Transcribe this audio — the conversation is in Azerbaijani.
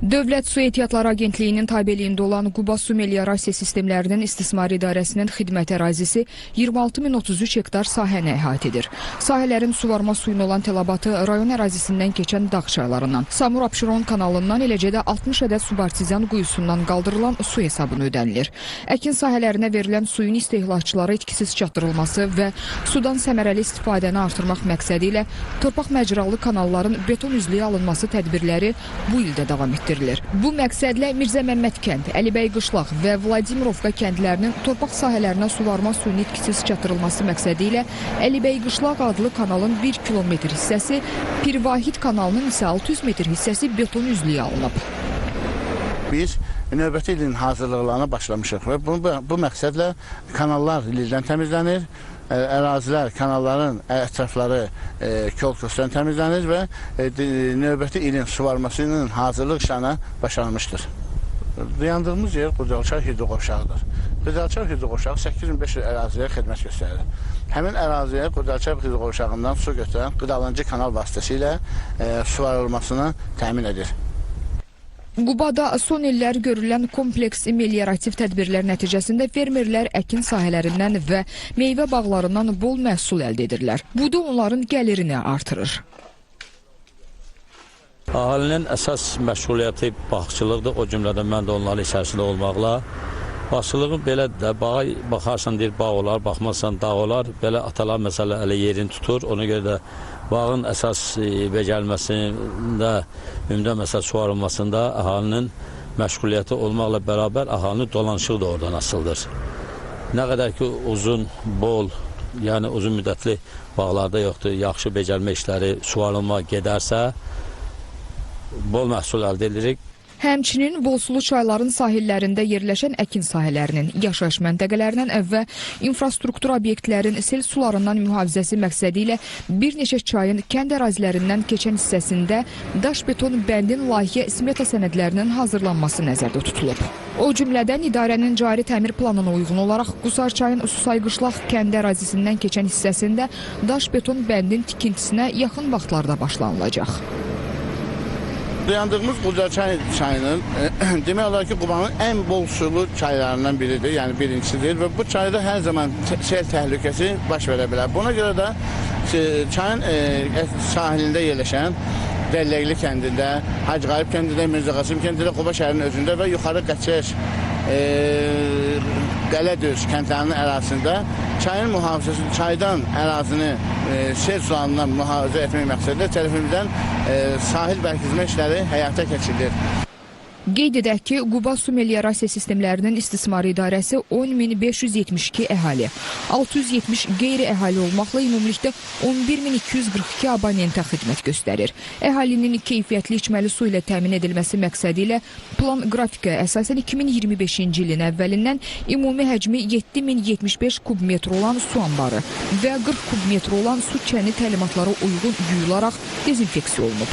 Dövlət Su Ehtiyatları Agentliyinin tabeliyində olan Quba Su Meliorasiya Sistemlərinin İstismar İdarəsinin xidmət ərazisi 26.033 hektar sahəni əhatə edir. Sahələrin suvarma suyuna olan tələbatı rayon ərazisindən keçən dağ çaylarından, Samur-Abşeron kanalından, eləcə də 60 ədəd subartizan quyusundan qaldırılan su hesabını ödənilir. Əkin sahələrinə verilən suyun istehlakçılara etkisiz çatdırılması və sudan səmərəli istifadəni artırmaq məqsədi ilə torpaq məcralı kanalların beton üzlüyə alınması tədbirləri bu ildə davam etdirilir. Bu məqsədlə Mirzə Məmməd kənd, Əlibəy qışlaq və Vladimirovka kəndlərinin torpaq sahələrinə suvarma suyunun etkisiz çatdırılması məqsədi ilə Əlibəy qışlaq adlı kanalın 1 kilometr hissəsi, Pirvahid kanalının isə 600 metr hissəsi beton üzlüyə alınıb. Biz növbəti ilin hazırlıqlarına başlamışıq və bu məqsədlə kanallar ildən təmizlənir. Ərazilər, kanalların ətrafları kol-kosdan təmizlənir və növbəti ilin suvarmasının hazırlıq işlərinə başlanmışdır. Dayandığımız yer Qudalçay hidroqovşağıdır. Qudalçay hidroqovşağı 8500 əraziyə xidmət göstərir. Həmin əraziyə Qudalçay hidroqovşağından su götürən Qıdalıncı kanal vasitəsilə suvarılmasını təmin edir. Qubada son illər görülən kompleks meliorativ tədbirlər nəticəsində fermerlər əkin sahələrindən və meyvə bağlarından bol məhsul əldə edirlər. Bu da onların gəlirini artırır. Əhalinin əsas məşğuliyyəti bağçılıqdır, o cümlədən mən də onların içərisində olmaqla. Bağçılığın belə də bağa baxarsan deyir bağ olar, baxmazsan dağ olar. Belə atalar məsələ elə yerini tutur. Ona görə də bağın əsas becərilməsində, ümumdə məsələ suvarılmasında əhalinin məşğuliyyəti olmaqla bərabər əhalinin dolanışığı da oradan asıldır. Nə qədər ki uzun, bol, yəni uzun müddətli bağlarda yoxdur, yaxşı becərmə işləri, suvarılma gedərsə bol məhsul əldə edirik. Həmçinin Bolsulu çayların sahillərində yerləşən əkin sahələrinin, yaşayış məntəqələrinin və infrastruktur obyektlərin sel sularından mühafizəsi məqsədi ilə bir neçə çayın kənd ərazilərindən keçən hissəsində daş beton bəndin layihə smeta sənədlərinin hazırlanması nəzərdə tutulub. O cümlədən idarənin cari təmir planına uyğun olaraq Qusarçayın Susayqışlaq kənd ərazisindən keçən hissəsində daş beton bəndin tikintisinə yaxın vaxtlarda başlanılacaq. Dayandığımız Qudalçay çayının demək olar ki, Qubanın ən bol sulu çaylarından biridir, yəni birincisidir və bu çayda hər zaman sel təhlükəsi baş verə bilər. Buna görə də çayın sahilində yerləşən Dəlləkli kəndində, Hacıqayıb kəndində, Mirzəqasım kəndində, Quba şəhərinin özündə və yuxarı Qəçək, Qələdöz kəndlərinin ərazisində çayın mühafizəsi, çaydan ərazini sel sularından mühafizə etmək məqsədilə tərəfimizdən sahil bərkizmə işləri həyata keçirilir. Qeyd edək ki, Quba Su Meliorasiya Sistemlərinin İstismar İdarəsi 10.572 əhali, 670 qeyri-əhali olmaqla ümumilikdə 11.242 abonentə xidmət göstərir. Əhalinin keyfiyyətli içməli su ilə təmin edilməsi məqsədi ilə plan qrafikə əsasən 2025-ci ilin əvvəlindən ümumi həcmi 7075 kubmetr olan su anbarı və 40 kubmetr olan su çəni təlimatlara uyğun yuyularaq dezinfeksiya olunub.